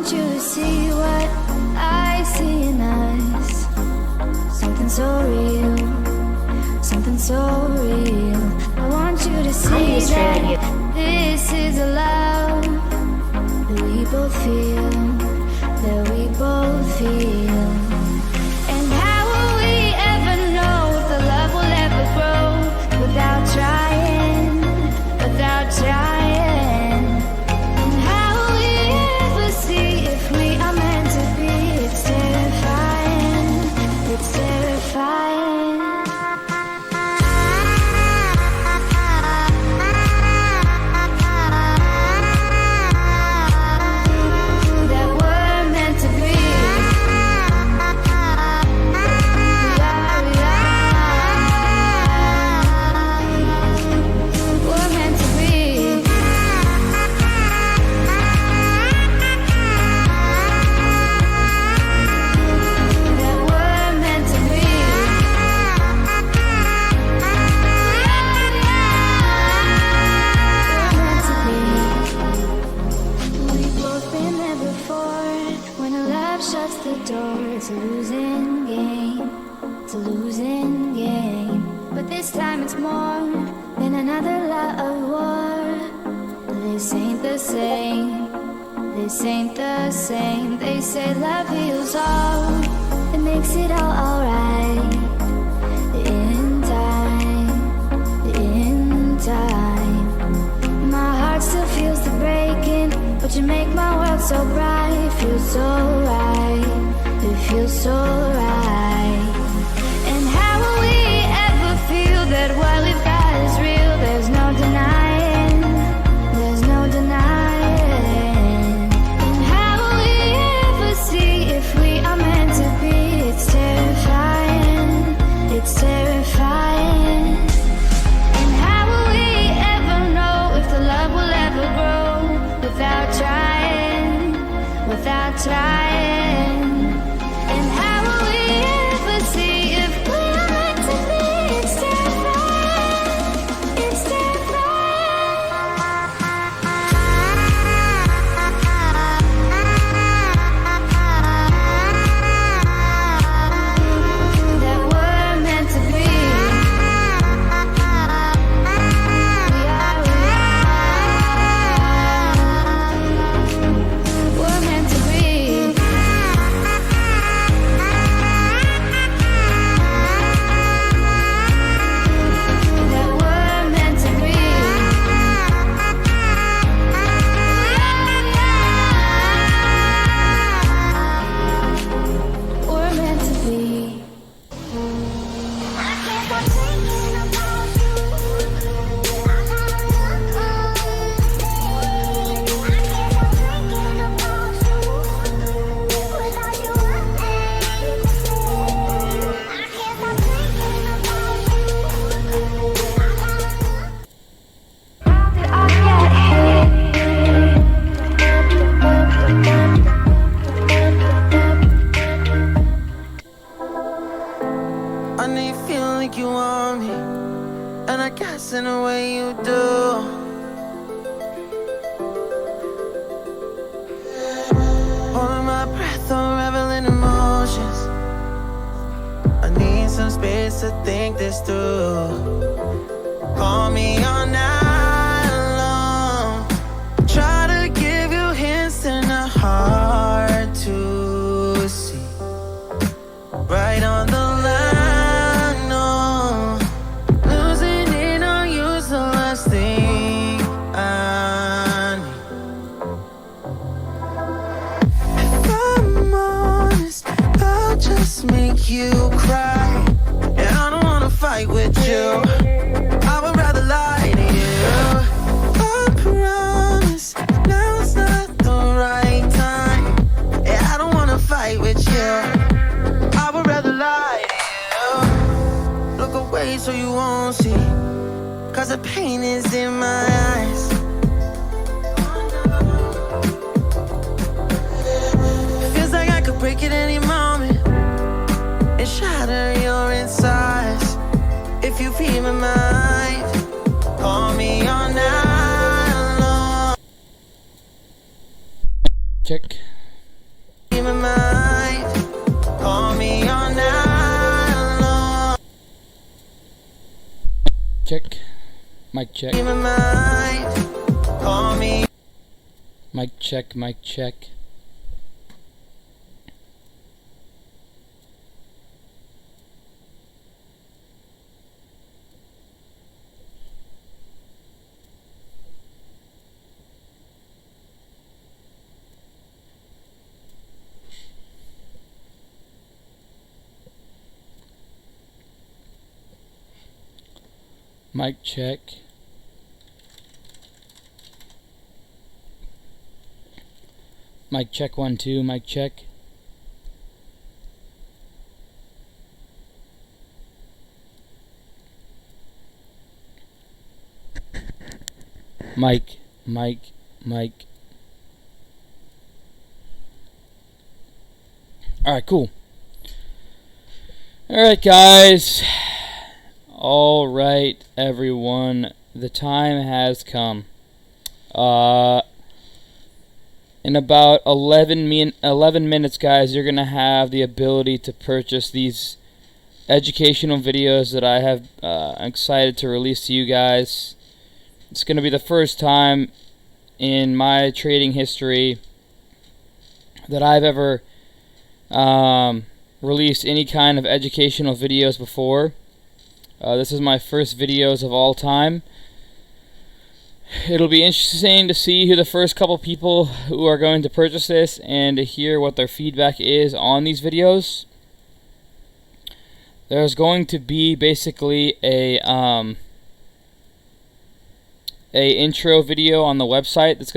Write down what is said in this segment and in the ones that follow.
want you to see what I see in us. Something so real, something so real. I want you to see that this is a love that we both feel, that we both feel. And how will we ever know if the love will ever grow without trying, without trying? And how will we ever see if we are meant to be? It's terrifying, it's terrifying. That we're meant to be. We're meant to be. That we're meant to be. We've both been there before. When a love shuts the door, it's a losing game. It's a losing game. But this time it's more than another lot of war. This ain't the same. This ain't the same. They say love heals all. It makes it all alright. In time, in time. My heart still feels the breaking, but you make my world so bright. It feels so right. It feels so right. And how will we ever feel that what we've got is real? There's no denying. There's no denying. And how will we ever see if we are meant to be? It's terrifying. It's terrifying. And how will we ever know if the love will ever grow without trying, without trying? And how will we ever see if we are meant to be? It's terrifying, it's terrifying. That we're meant to be. We're meant to be. That we're meant to be. We're meant to be. I can't stop thinking about you. I can't stop thinking about you. Without you, I can't stop thinking about you. I know you feel like you want me, and I guess in a way you do. Holding my breath, unraveling emotions. I need some space to think this through. Call me all night long. Try to give you hints and a hard to see. Right on the line, no. Losing it on you's the last thing I need. If I'm honest, I'll just make you cry. And I don't wanna fight with you. I would rather lie to you. I promise now's not the right time. And I don't wanna fight with you. I would rather lie to you. Look away so you won't see, 'cause the pain is in my eyes. Feels like I could break it any moment and shatter your insides. If you feel my mind, call me all night long. Check. check. Mic check. In my mind, call me. Mic check, mic check. Mic check. Mic check 1 2, mic check. Mic, mic, mic. Alright, cool. Alright, guys. Alright, everyone. The time has come. In about 11 minutes, guys, you're going to have the ability to purchase these educational videos that I have excited to release to you guys. It's going to be the first time in my trading history that I've ever released any kind of educational videos before. This is my first videos of all time. It'll be interesting to see who the first couple people who are going to purchase this and to hear what their feedback is on these videos. There's going to be basically a intro video on the website it's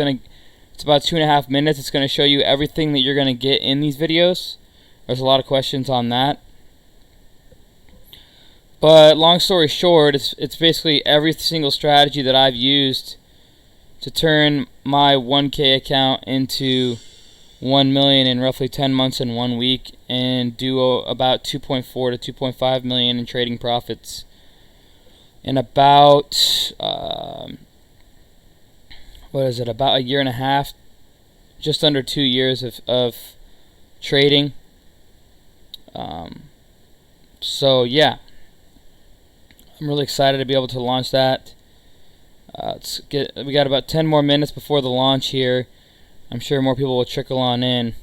about 2.5 minutes. It's going to show you everything that you're going to get in these videos. There's a lot of questions on that. But long story short, it's basically every single strategy that I've used to turn my 1K account into 1 million in roughly 10 months and 1 week, and do about 2.4 to 2.5 million in trading profits in about about a year and a half, just under 2 years of trading. So yeah, I'm really excited to be able to launch that. We got about 10 more minutes before the launch here. I'm sure more people will trickle on in.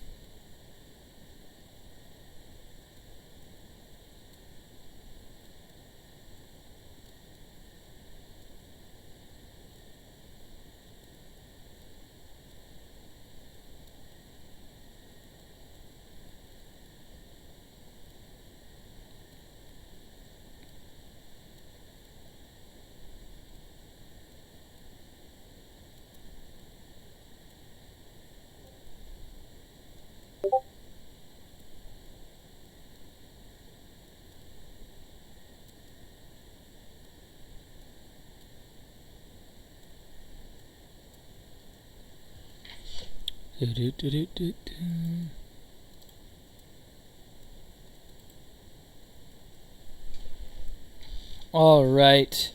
All right.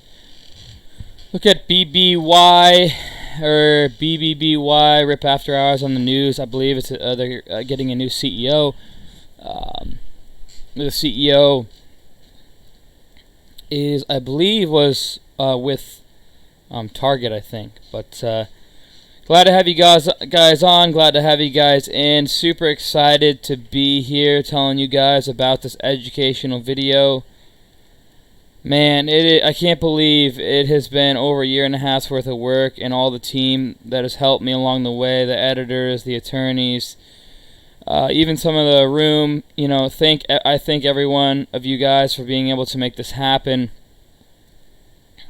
Look at BBY or BBBY Rip After Hours on the news. I believe it's they're getting a new CEO. The CEO is, I believe, was with Target, I think. But glad to have you guys on. Glad to have you guys in. Super excited to be here telling you guys about this educational video. Man, I can't believe it has been over a year and a half's worth of work, and all the team that has helped me along the way, the editors, the attorneys, even some of the room. You know, I thank every one of you guys for being able to make this happen.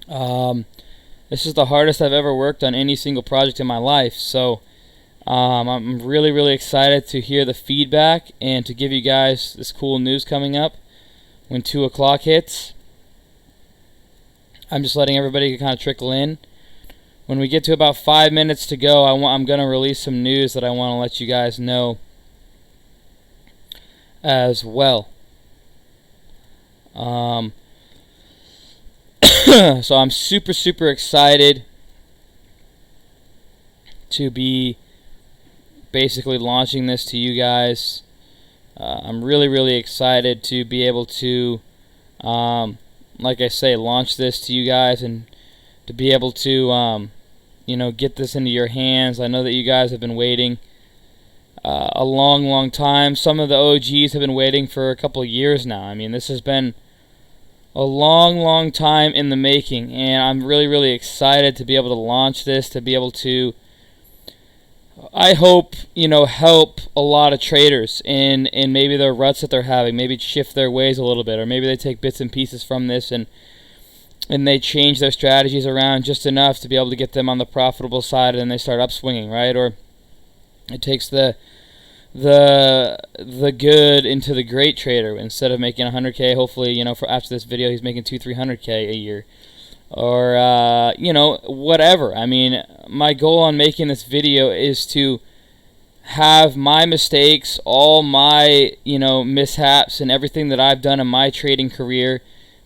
This is the hardest I've ever worked on any single project in my life, so I'm really, really excited to hear the feedback and to give you guys this cool news coming up when 2 o'clock hits. I'm just letting everybody kind of trickle in. When we get to about 5 minutes to go, I'm going to release some news that I want to let you guys know as well. So I'm super, super excited to be basically launching this to you guys. I'm really, really excited to be able to like I say, launch this to you guys and to be able to, get this into your hands. I know that you guys have been waiting a long, long time. Some of the OGs have been waiting for a couple of years now. I mean, this has been a long, long time in the making, and I'm really, really excited to be able to launch this, to be able to, I hope, help a lot of traders in maybe their ruts that they're having, maybe shift their ways a little bit, or maybe they take bits and pieces from this and they change their strategies around just enough to be able to get them on the profitable side, and then they start upswinging, right? Or it takes the good into the great trader. Instead of making 100K, hopefully, for after this video, he's making 200-300K a year, or whatever. I mean, my goal on making this video is to have my mistakes, all my mishaps, and everything that I've done in my trading career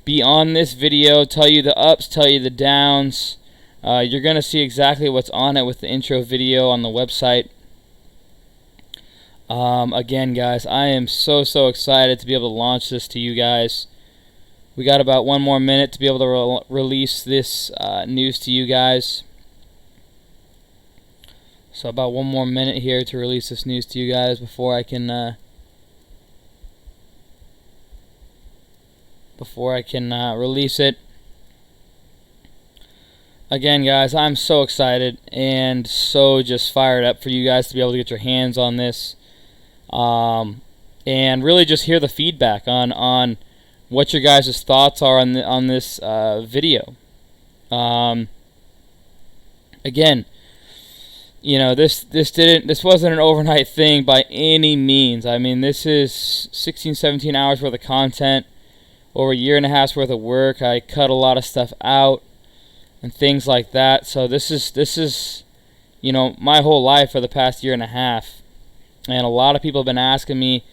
be on this video. Tell you the ups, tell you the downs. You're gonna see exactly what's on it with the intro video on the website. Again, guys, I am so excited to be able to launch this to you guys. We got about 1 more minute to be able to release this news to you guys. So about 1 more minute here to release this news to you guys before I can release it. Again, guys, I'm so excited and so just fired up for you guys to be able to get your hands on this. And really just hear the feedback on what your guys' thoughts are on this video. Again, this wasn't an overnight thing by any means. I mean, this is 16-17 hours worth of content, over a year and a half's worth of work. I cut a lot of stuff out and things like that. So this is my whole life for the past year and a half. And a lot of people have been asking me,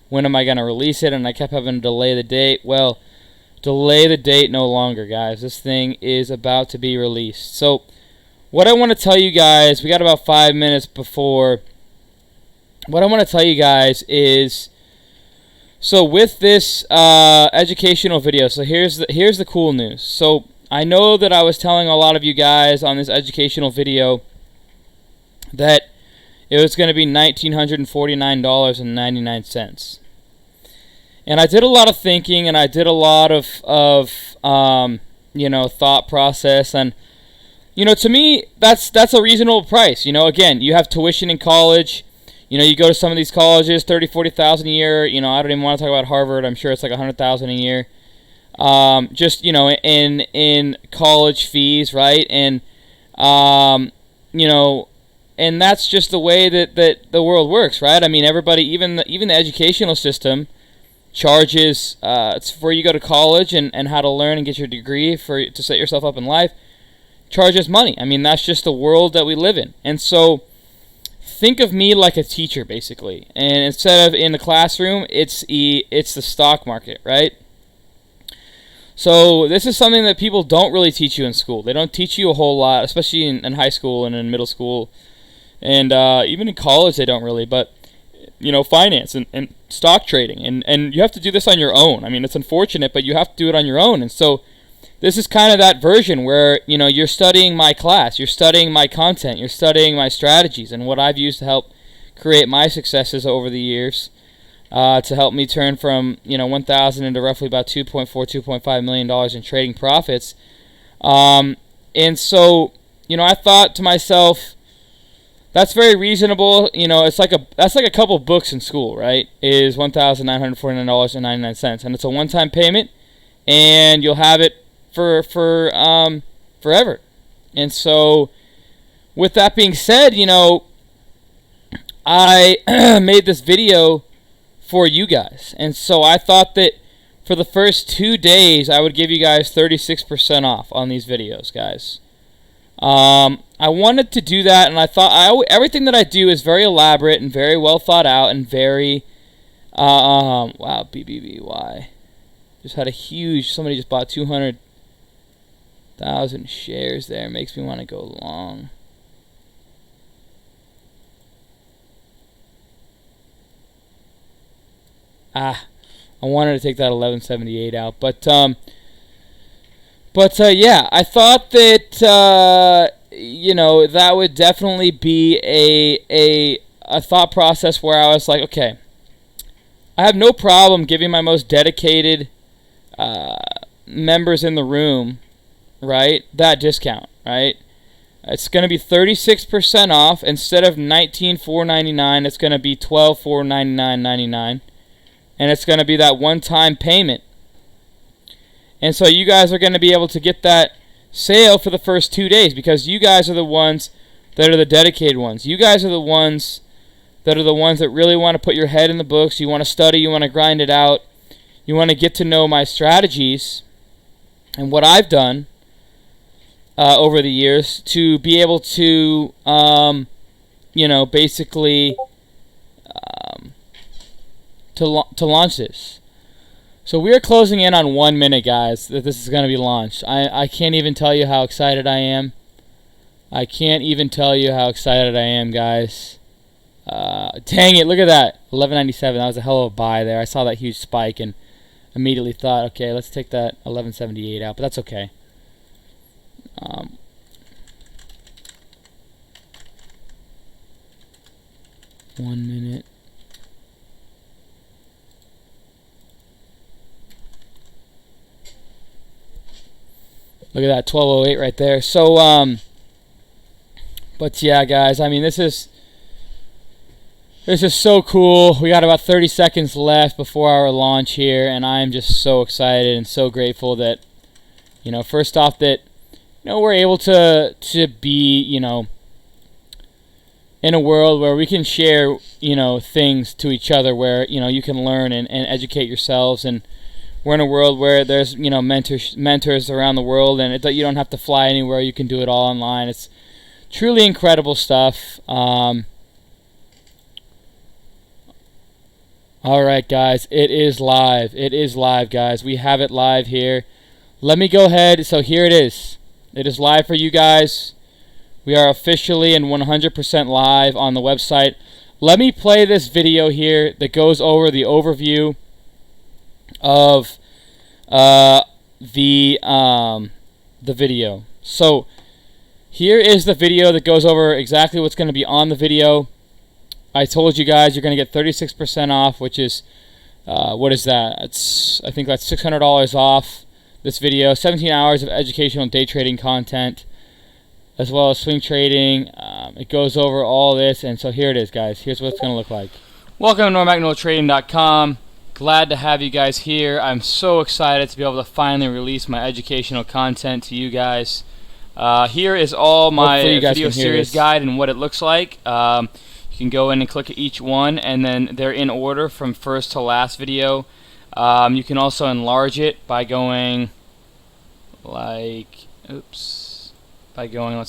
when am I going to release it? And I kept having to delay the date. Well, delay the date no longer, guys. This thing is about to be released. So what I want to tell you guys, we got about 5 minutes before. What I want to tell you guys is, so with this educational video, so here's the cool news. So I know that I was telling a lot of you guys on this educational video that it was going to be $1,949.99. And I did a lot of thinking, and I did a lot of thought process, and to me that's a reasonable price. Again, you have tuition in college. You go to some of these colleges, $30,000-$40,000 a year. I don't even want to talk about Harvard. I'm sure it's like $100,000 a year. Just in college fees, right? And and that's just the way that the world works, right? I mean, everybody, even the educational system, charges it's before you go to college and how to learn and get your degree to set yourself up in life, charges money. I mean, that's just the world that we live in. And so think of me like a teacher, basically. And instead of in the classroom, it's the stock market, right? So this is something that people don't really teach you in school. They don't teach you a whole lot, especially in high school and in middle school. And even in college, they don't really. But, finance and stock trading. And you have to do this on your own. I mean, it's unfortunate, but you have to do it on your own. And so this is kind of that version where, you're studying my class. You're studying my content. You're studying my strategies and what I've used to help create my successes over the years. To help me turn from, 1,000 into roughly about $2.5 million in trading profits. And so, I thought to myself, that's very reasonable. That's like a couple books in school, right? Is $1,949.99, and it's a one-time payment, and you'll have it for forever. And so, with that being said, I made this video for you guys, and so I thought that for the first 2 days I would give you guys 36% off on these videos, guys. I wanted to do that, and I thought everything that I do is very elaborate and very well thought out and very wow, BBBY just had a huge, somebody just bought 200,000 shares there. Makes me want to go long. I wanted to take that 1178 out, but But yeah, I thought that you know, that would definitely be a thought process where I was like, okay, I have no problem giving my most dedicated members in the room, right, that discount, right? It's going to be 36% off. Instead of $19,499, it's going to be $12,499.99, and it's going to be that one-time payment. And so you guys are going to be able to get that sale for the first 2 days, because you guys are the ones that are the dedicated ones. You guys are the ones that really want to put your head in the books. You want to study. You want to grind it out. You want to get to know my strategies and what I've done over the years to be able to, you know, basically to launch this. So we are closing in on 1 minute, guys, that this is going to be launched. I can't even tell you how excited I am. I can't even tell you how excited I am, guys. Dang it, look at that. 11.97. That was a hell of a buy there. I saw that huge spike and immediately thought, okay, let's take that 11.78 out, but that's okay. 1 minute. Look at that, 12.08 right there. So, but yeah, guys, I mean, this is so cool. We got about 30 seconds left before our launch here, and I'm just so excited and so grateful that, you know, first off, that, you know, we're able to be, you know, in a world where we can share, you know, things to each other, where, you know, you can learn and educate yourselves. And we're in a world where there's, you know, mentors around the world, and you don't have to fly anywhere. You can do it all online. It's truly incredible stuff. All right, guys, it is live. It is live, guys. We have it live here. Let me go ahead. So here it is. It is live for you guys. We are officially and 100% live on the website. Let me play this video here that goes over the overview of the video. So here is the video that goes over exactly what's going to be on the video. I told you guys you're going to get 36% off, which is what is that? I think that's $600 off this video. 17 hours of educational day trading content, as well as swing trading. It goes over all this, and so here it is, guys. Here's what it's going to look like. Welcome to NorMagnolaTrading.com. Glad to have you guys here. I'm so excited to be able to finally release my educational content to you guys. Here is all my video series guide and what it looks like. You can go in and click each one, and then they're in order from first to last video. You can also enlarge it by going like, let's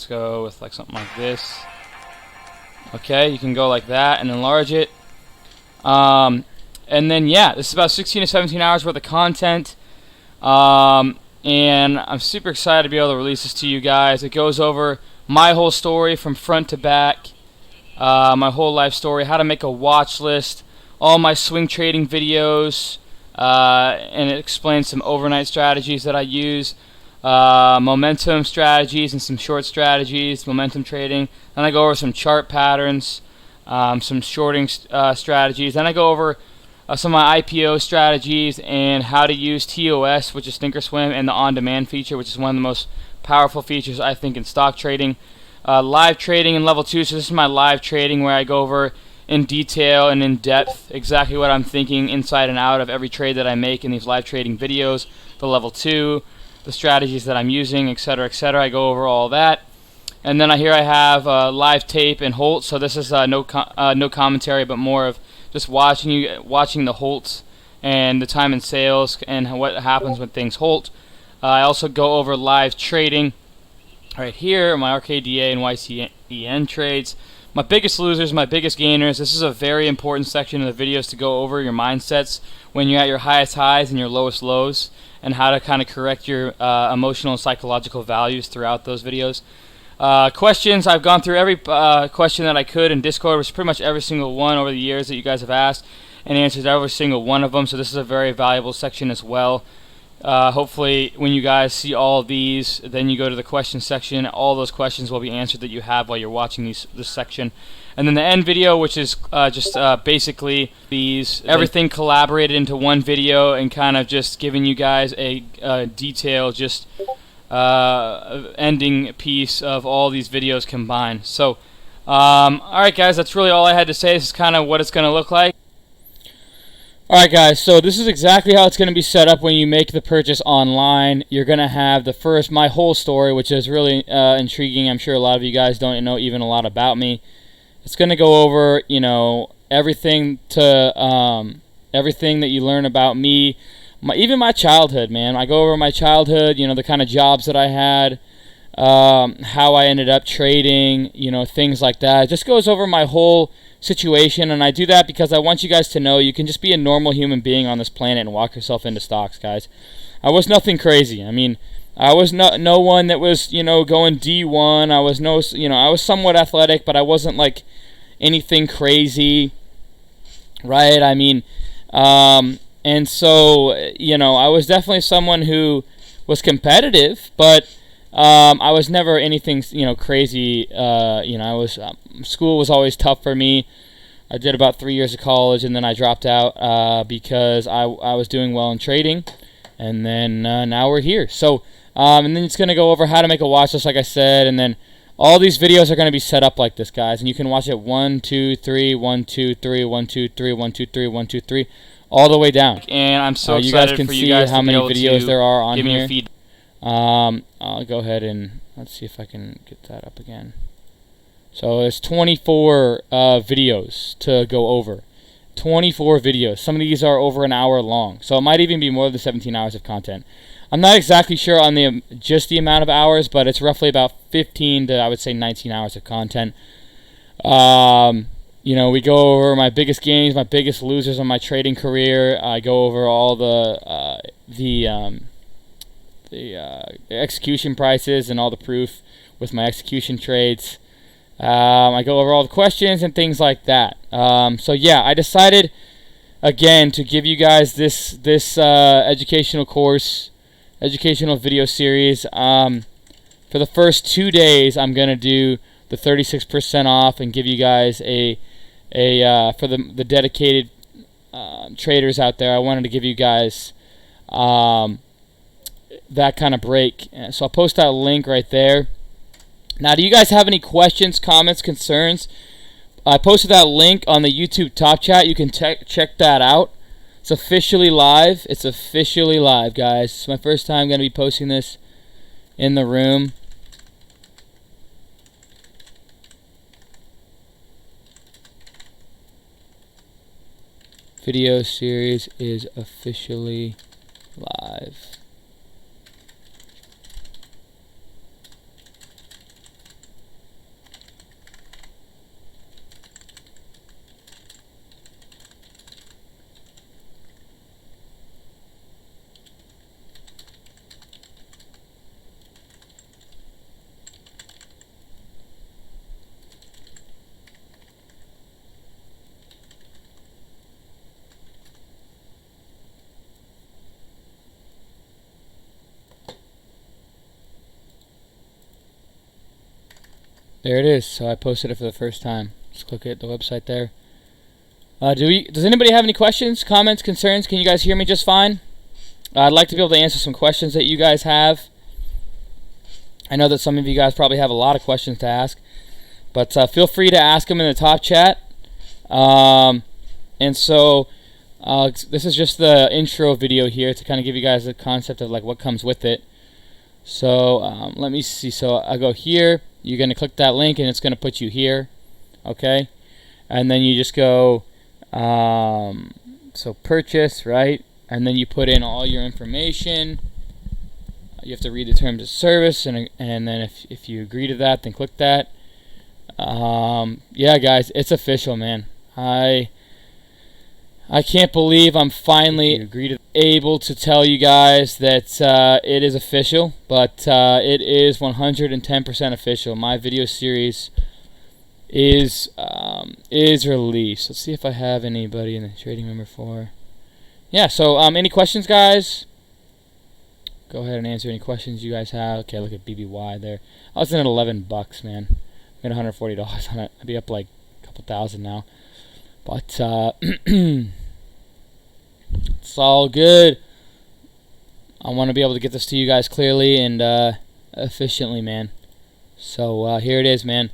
go with like something like this. Okay, you can go like that and enlarge it. And then, yeah, this is about 16 to 17 hours worth of content. And I'm super excited to be able to release this to you guys. It goes over my whole story from front to back. My whole life story, how to make a watch list, all my swing trading videos, and it explains some overnight strategies that I use, momentum strategies and some short strategies, momentum trading. Then I go over some chart patterns, some shorting strategies. Then I go over some of my IPO strategies and how to use TOS, which is thinkorswim, and the on-demand feature, which is one of the most powerful features, I think, in stock trading. Live trading in level 2, so this is my live trading where I go over in detail and in depth exactly what I'm thinking inside and out of every trade that I make in these live trading videos. The level 2, the strategies that I'm using, etc., etc. I go over all that. And then here I have live tape and Holt. So this is no commentary, but more of just watching the Holts and the time and sales and what happens when things Holt. I also go over live trading. Right here, my RKDA and YCEN trades. My biggest losers, my biggest gainers. This is a very important section of the videos to go over your mindsets when you're at your highest highs and your lowest lows, and how to kind of correct your emotional and psychological values throughout those videos. Questions, I've gone through every question that I could in Discord, which is pretty much every single one over the years that you guys have asked, and answered every single one of them, so this is a very valuable section as well. Hopefully, when you guys see all of these, then you go to the question section. All those questions will be answered that you have while you're watching this section. And then the end video, which is just basically everything collaborated into one video and kind of just giving you guys a detailed, just ending piece of all these videos combined. So, alright guys, that's really all I had to say. This is kind of what it's going to look like. Alright guys, so this is exactly how it's going to be set up when you make the purchase online. You're going to have my whole story, which is really intriguing. I'm sure a lot of you guys don't know even a lot about me. It's going to go over, you know, everything that you learn about me, even my childhood, man. I go over my childhood, you know, the kind of jobs that I had, how I ended up trading, you know, things like that. It just goes over my whole situation, and I do that because I want you guys to know you can just be a normal human being on this planet and walk yourself into stocks, guys. I was nothing crazy. I mean, I was no one that was, you know, going D1. I was I was somewhat athletic, but I wasn't like anything crazy, right? I mean, and so, you know, I was definitely someone who was competitive, but I was never anything, you know, crazy. You know, school was always tough for me. I did about 3 years of college, and then I dropped out because I was doing well in trading, and then now we're here. So, and then it's going to go over how to make a watch list, like I said, and then all these videos are going to be set up like this, guys, and you can watch it 1, 2, 3, 1, 2, 3, 1, 2, 3, 1, 2, 3, 1, 2, 3, all the way down. And I'm so excited for you guys how many videos there are on here. I'll go ahead and let's see if I can get that up again. So it's 24 videos to go over. 24 videos. Some of these are over an hour long, so it might even be more than 17 hours of content. I'm not exactly sure on just the amount of hours, but it's roughly about 15 to, I would say, 19 hours of content. You know, we go over my biggest gains, my biggest losers on my trading career. I go over all the execution prices and all the proof with my execution trades. I go over all the questions and things like that. So yeah, I decided again to give you guys this educational video series. For the first 2 days, I'm gonna do the 36% off and give you guys for the dedicated traders out there. I wanted to give you guys that kind of break. So I'll post that link right there. Now, do you guys have any questions, comments, concerns? I posted that link on the YouTube top chat. You can check that out. It's officially live. It's officially live, guys. It's my first time going to be posting this in the room. Video series is officially live. There it is. So I posted it for the first time. Just click it, the website there. Does anybody have any questions, comments, concerns? Can you guys hear me just fine? I'd like to be able to answer some questions that you guys have. I know that some of you guys probably have a lot of questions to ask, but feel free to ask them in the top chat. And so this is just the intro video here to kind of give you guys a concept of like what comes with it. So let me see. So I go here. You're going to click that link, and it's going to put you here. Okay? And then you just go, so purchase, right? And then you put in all your information. You have to read the terms of service, and then if you agree to that, then click that. Yeah, guys, it's official, man. I can't believe I'm finally able to tell you guys that it is official, but it is 110% official. My video series is released. Let's see if I have anybody in the trading member for. Yeah. So any questions, guys? go ahead and answer any questions you guys have. Okay, look at BBY there. I was in at $11, man. Made $140 on it. I'd be up like a couple thousand now. But it's all good. I want to be able to get this to you guys clearly and efficiently, man. So here it is, man.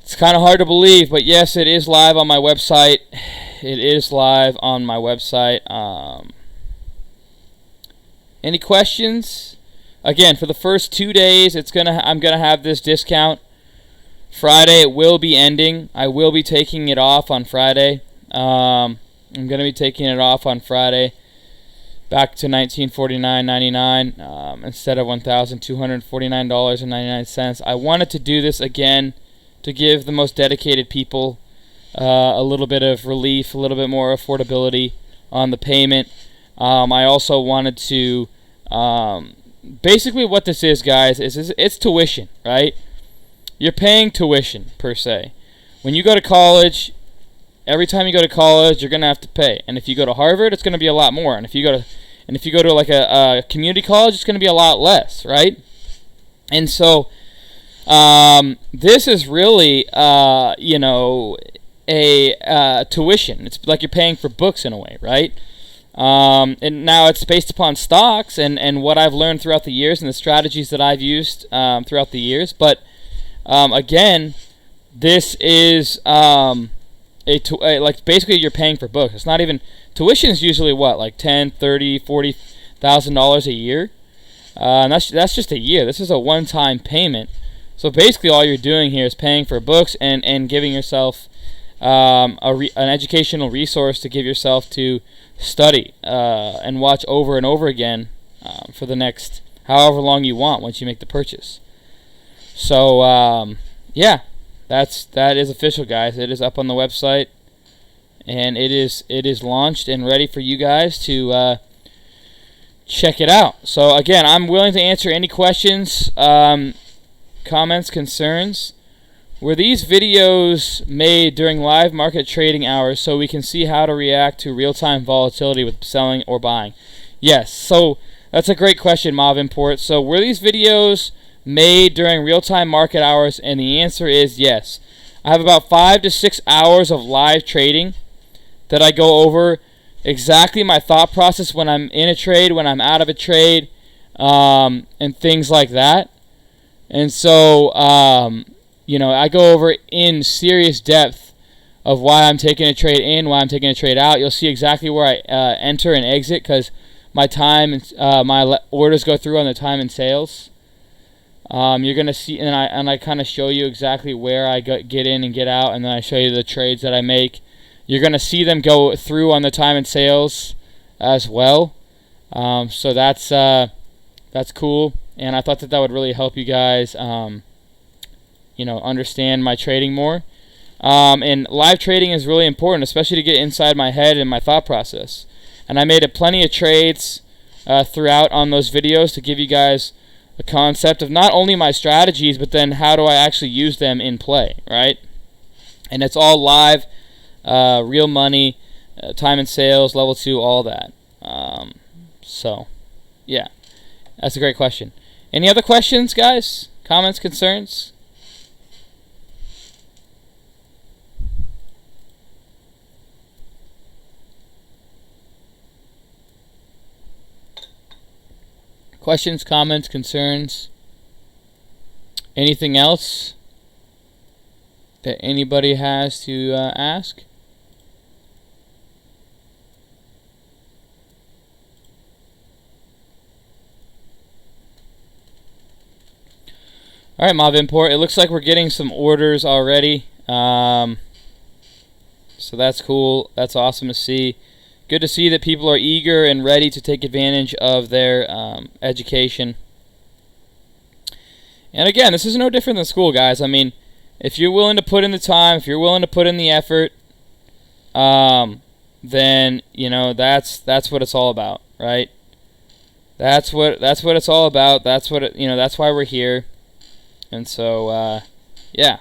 It's kind of hard to believe, but yes, it is live on my website. It is live on my website. Any questions? Again, for the first 2 days, I'm gonna have this discount. Friday, it will be ending. I will be taking it off on Friday. I'm gonna be taking it off on Friday, back to $1949.99 instead of $1,249.99. I wanted to do this again to give the most dedicated people a little bit of relief, a little bit more affordability on the payment. I also wanted to, basically what this is, guys, is it's tuition, right? You're paying tuition, per se. When you go to college, every time you go to college, you're going to have to pay. And if you go to Harvard, it's going to be a lot more. And if you go to like a community college, it's going to be a lot less, right? And so this is really, a tuition. It's like you're paying for books in a way, right? And now it's based upon stocks and what I've learned throughout the years and the strategies that I've used throughout the years. But again, this is like basically you're paying for books. It's not even tuition is usually what, like $10,000, $30,000, $40,000 a year, and that's just a year. This is a one-time payment. So basically, all you're doing here is paying for books and giving yourself an educational resource to give yourself to study and watch over and over again for the next however long you want once you make the purchase. So yeah, that is official, guys. It is up on the website, and it is launched and ready for you guys to check it out. So again, I'm willing to answer any questions, comments, concerns. Were these videos made during live market trading hours so we can see how to react to real-time volatility with selling or buying? Yes. So that's a great question, Mav Import. So were these videos made during real-time market hours? And the answer is yes. I have about 5 to 6 hours of live trading that I go over exactly my thought process when I'm in a trade, when I'm out of a trade, and things like that. And so I go over in serious depth of why I'm taking a trade in, why I'm taking a trade out. You'll see exactly where I enter and exit because my time, my orders go through on the time and sales. You're gonna see, and I kind of show you exactly where I get in and get out, and then I show you the trades that I make. You're gonna see them go through on the time and sales as well. So that's cool, and I thought that would really help you guys, understand my trading more. And live trading is really important, especially to get inside my head and my thought process. And I made plenty of trades throughout on those videos to give you guys a concept of not only my strategies, but then how do I actually use them in play, right? And it's all live, real money, time and sales, level 2, all that. So, yeah, that's a great question. Any other questions, guys? Comments, concerns? Questions, comments, concerns? Anything else that anybody has to ask? Alright, Mob Import. It looks like we're getting some orders already. So that's cool. That's awesome to see. Good to see that people are eager and ready to take advantage of their education. And again, this is no different than school, guys. I mean, if you're willing to put in the time, if you're willing to put in the effort, then that's what it's all about, right? That's what it's all about. That's what that's why we're here. And so, yeah.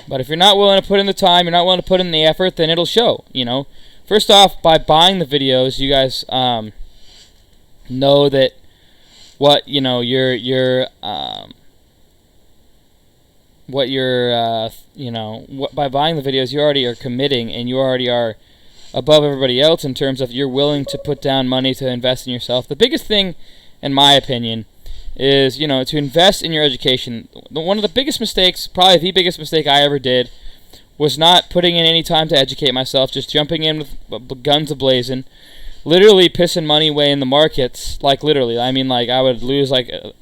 But if you're not willing to put in the time, you're not willing to put in the effort, then it'll show, First off, by buying the videos, you guys, know that what by buying the videos, you already are committing, and you already are above everybody else in terms of you're willing to put down money to invest in yourself. The biggest thing, in my opinion, is to invest in your education. One of the biggest mistakes, probably the biggest mistake I ever did, was not putting in any time to educate myself, just jumping in with guns a-blazing, literally pissing money away in the markets. Like, literally. I mean, like, I would lose, like, a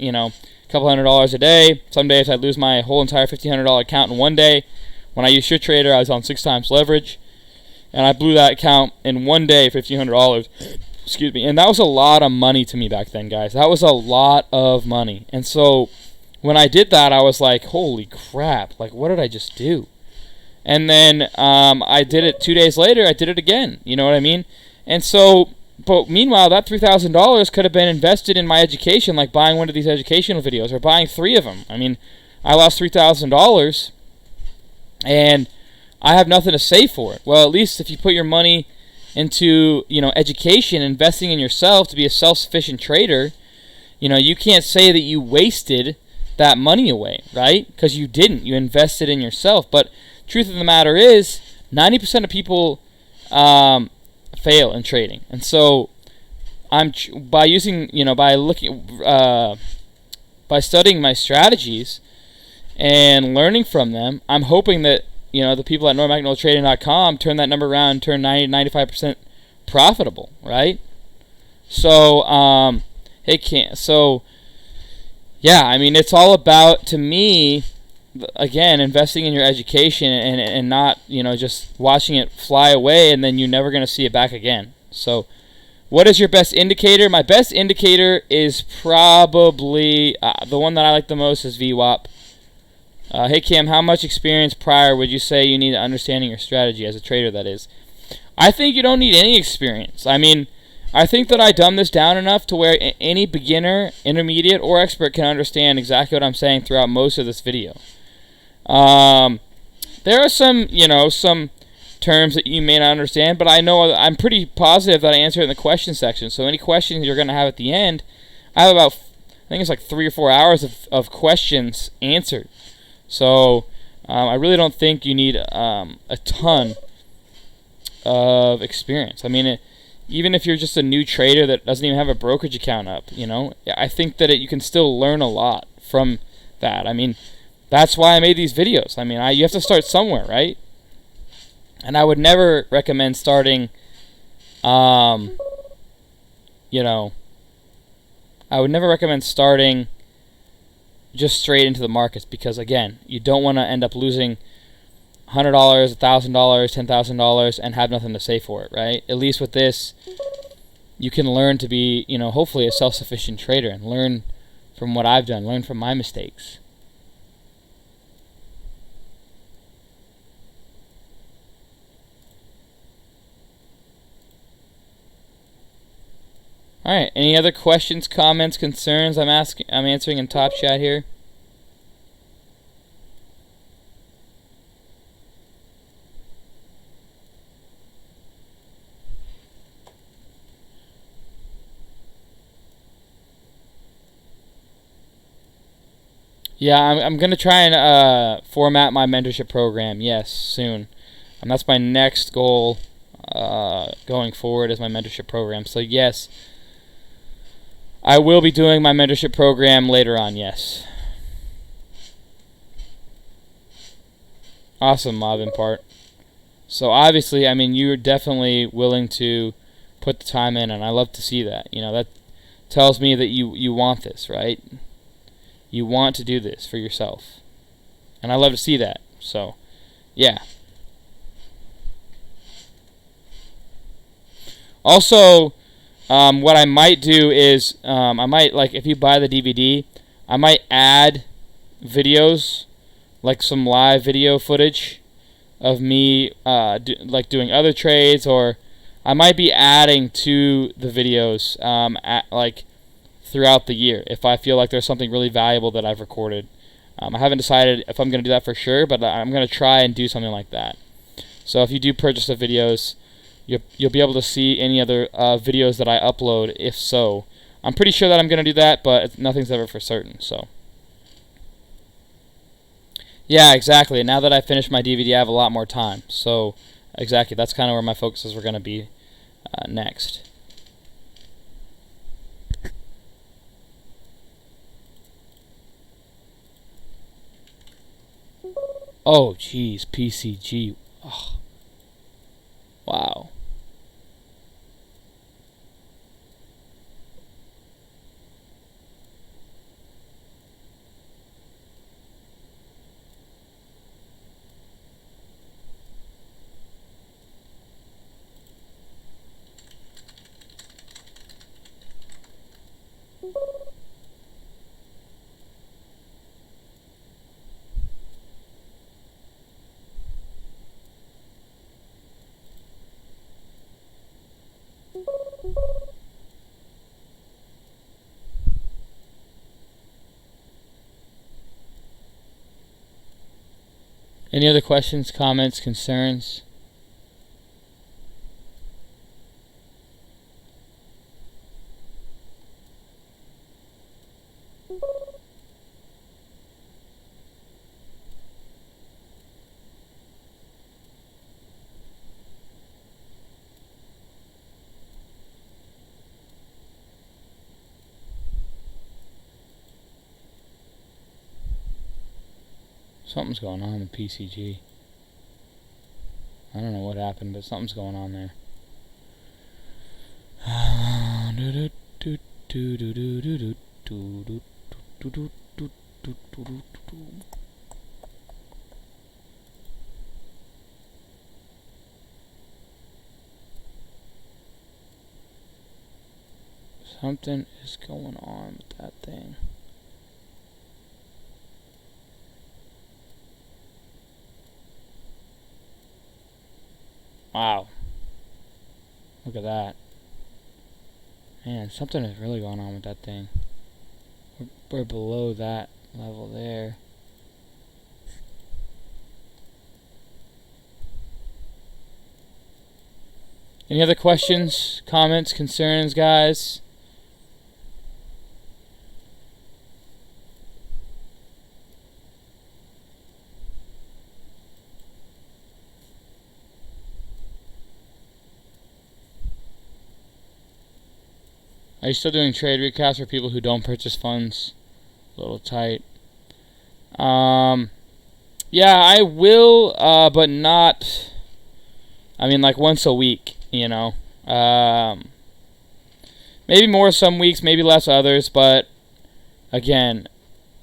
couple $100 a day. Some days I'd lose my whole entire $1,500 account in one day. When I used SureTrader, I was on 6 times leverage, and I blew that account in one day, $1,500. Excuse me. And that was a lot of money to me back then, guys. That was a lot of money. And so when I did that, I was like, holy crap. Like, what did I just do? And then I did it 2 days later. I did it again. You know what I mean? And so, but meanwhile, that $3,000 could have been invested in my education, like buying one of these educational videos or buying 3 of them. I mean, I lost $3,000, and I have nothing to say for it. Well, at least if you put your money into education, investing in yourself to be a self-sufficient trader, you can't say that you wasted that money away, right? Because you didn't. You invested in yourself. But truth of the matter is, 90% of people fail in trading, and so by studying my strategies and learning from them, I'm hoping that the people at normagnoldtrading.com turn that number around and turn 90-95% profitable, right? So yeah, I mean, it's all about, to me, again, investing in your education and not, just watching it fly away and then you're never going to see it back again. So what is your best indicator? My best indicator is probably, the one that I like the most is VWAP. Hey Cam, how much experience prior would you say you need understanding your strategy as a trader, that is? I think you don't need any experience. I mean, I think that I dumb this down enough to where any beginner, intermediate, or expert can understand exactly what I'm saying throughout most of this video. There are some terms that you may not understand, but I'm pretty positive that I answer it in the question section. So any questions you're going to have at the end, I have about, I think it's like 3 or 4 hours of questions answered. So I really don't think you need a ton of experience. I mean, even if you're just a new trader that doesn't even have a brokerage account up, I think that you can still learn a lot from that. I mean, that's why I made these videos. I mean, you have to start somewhere, right? And I would never recommend starting, I would never recommend starting just straight into the markets, because, again, you don't want to end up losing $100, $1,000, $10,000 and have nothing to say for it, right? At least with this, you can learn to be, hopefully a self-sufficient trader and learn from what I've done, learn from my mistakes. All right. Any other questions, comments, concerns? I'm answering in top chat here. Yeah, I'm gonna try and format my mentorship program. Yes, soon. And that's my next goal going forward, is my mentorship program. So yes, I will be doing my mentorship program later on, yes. Awesome, Mob Impart. So obviously, I mean, you're definitely willing to put the time in, and I love to see that. That tells me that you want this, right? You want to do this for yourself. And I love to see that. So, yeah. Also, what I might do is, I might, like, if you buy the DVD, I might add videos, like some live video footage of me, doing other trades, or I might be adding to the videos, throughout the year, if I feel like there's something really valuable that I've recorded. I haven't decided if I'm going to do that for sure, but I'm going to try and do something like that. So if you do purchase the videos, you'll be able to see any other videos that I upload. If so, I'm pretty sure that I'm going to do that, but nothing's ever for certain, so. Yeah, exactly. Now that I finished my DVD, I have a lot more time. So, exactly, that's kind of where my focuses were going to be next. Oh, jeez, PCG. Oh. Wow. Any other questions, comments, concerns? Something's going on with PCG. I don't know what happened, but something's going on there. Something is going on with that thing. Wow. Look at that. Man, something is really going on with that thing. We're below that level there. Any other questions, comments, concerns, guys? Are you still doing trade recaps for people who don't purchase funds? A little tight. Yeah, I will, but not. I mean, like once a week, you know. Maybe more some weeks, maybe less others, but again,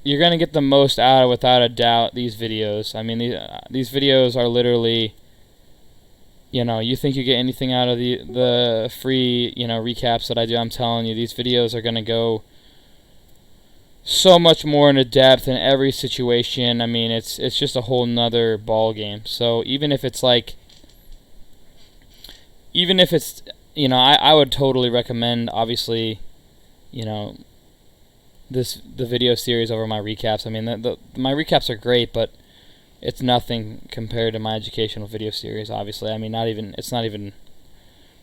you're gonna get the most out of, without a doubt, these videos. I mean, these videos are literally. You know, you think you get anything out of the free, you know, recaps that I do, I'm telling you, these videos are going to go so much more into depth in every situation. I mean, it's just a whole nother ball game. So even if it's, you know, I would totally recommend, obviously, you know, the video series over my recaps. I mean, my recaps are great, but it's nothing compared to my educational video series, obviously. I mean, it's not even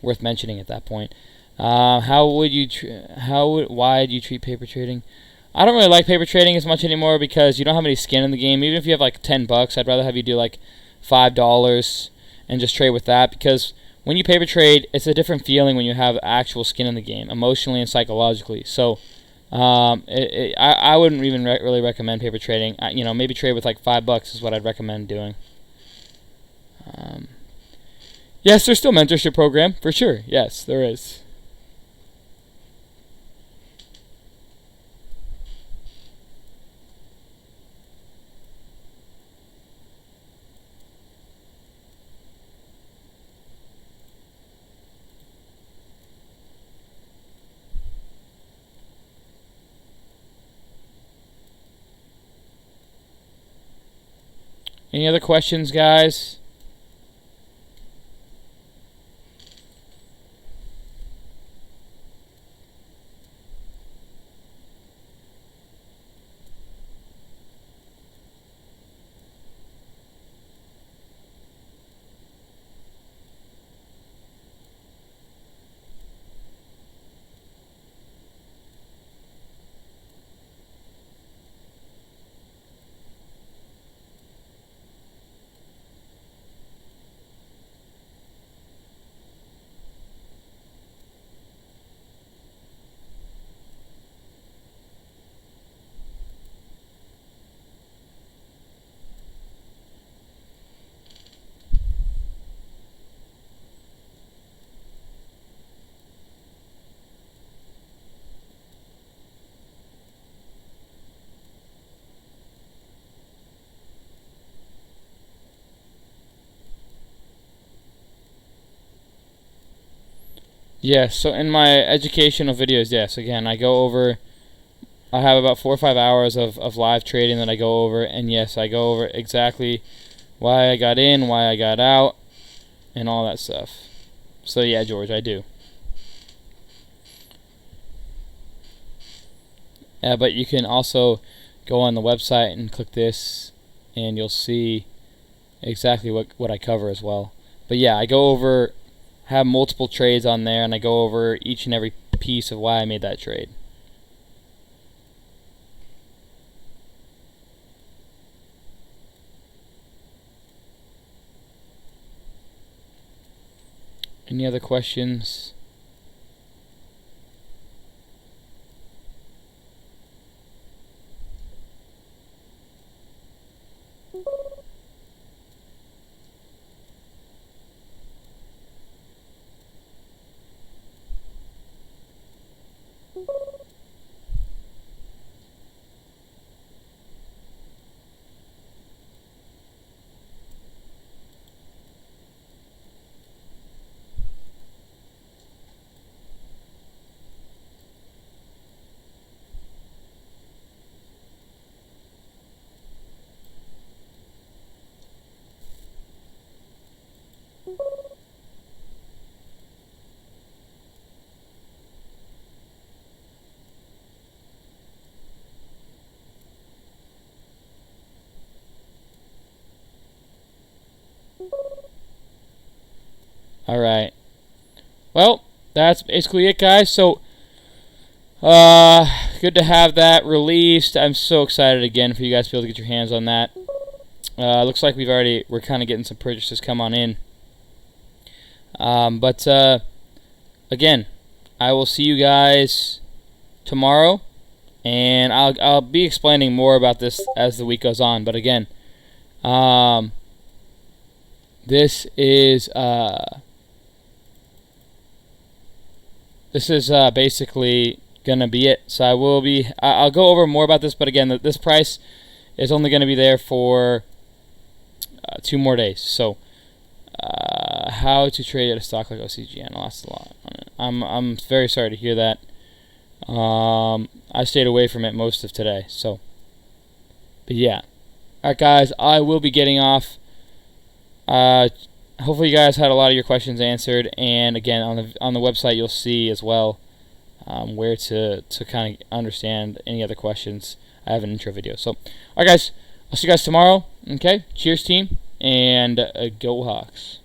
worth mentioning at that point. Why do you treat paper trading? I don't really like paper trading as much anymore because you don't have any skin in the game. Even if you have like $10, I'd rather have you do like $5 and just trade with that, because when you paper trade, it's a different feeling when you have actual skin in the game, emotionally and psychologically. So I wouldn't even really recommend paper trading. You know, maybe trade with like $5 is what I'd recommend doing. Yes, there's still mentorship program for sure. Yes, there is. Any other questions, guys? Yes, so in my educational videos, yes, again, I have about 4 or 5 hours of live trading that I go over, and yes, I go over exactly why I got in, why I got out, and all that stuff. So yeah, George, I do. But you can also go on the website and click this, and you'll see exactly what I cover as well. But yeah, I go over, have multiple trades on there, and I go over each and every piece of why I made that trade. Any other questions? Alright. Well, that's basically it, guys. So, good to have that released. I'm so excited again for you guys to be able to get your hands on that. Looks like we're kind of getting some purchases come on in. But again, I will see you guys tomorrow, and I'll be explaining more about this as the week goes on. But again, this is basically gonna be it. So I'll go over more about this, but again, this price is only gonna be there for 2 more days. So how to trade at a stock like OCGN? I lost a lot on it. I'm very sorry to hear that. I stayed away from it most of today. So, but yeah, all right, guys, I will be getting off. Hopefully you guys had a lot of your questions answered, and again, on the website you'll see as well where to kind of understand any other questions. I have an intro video. So, alright guys, I'll see you guys tomorrow. Okay, cheers team, and go Hawks.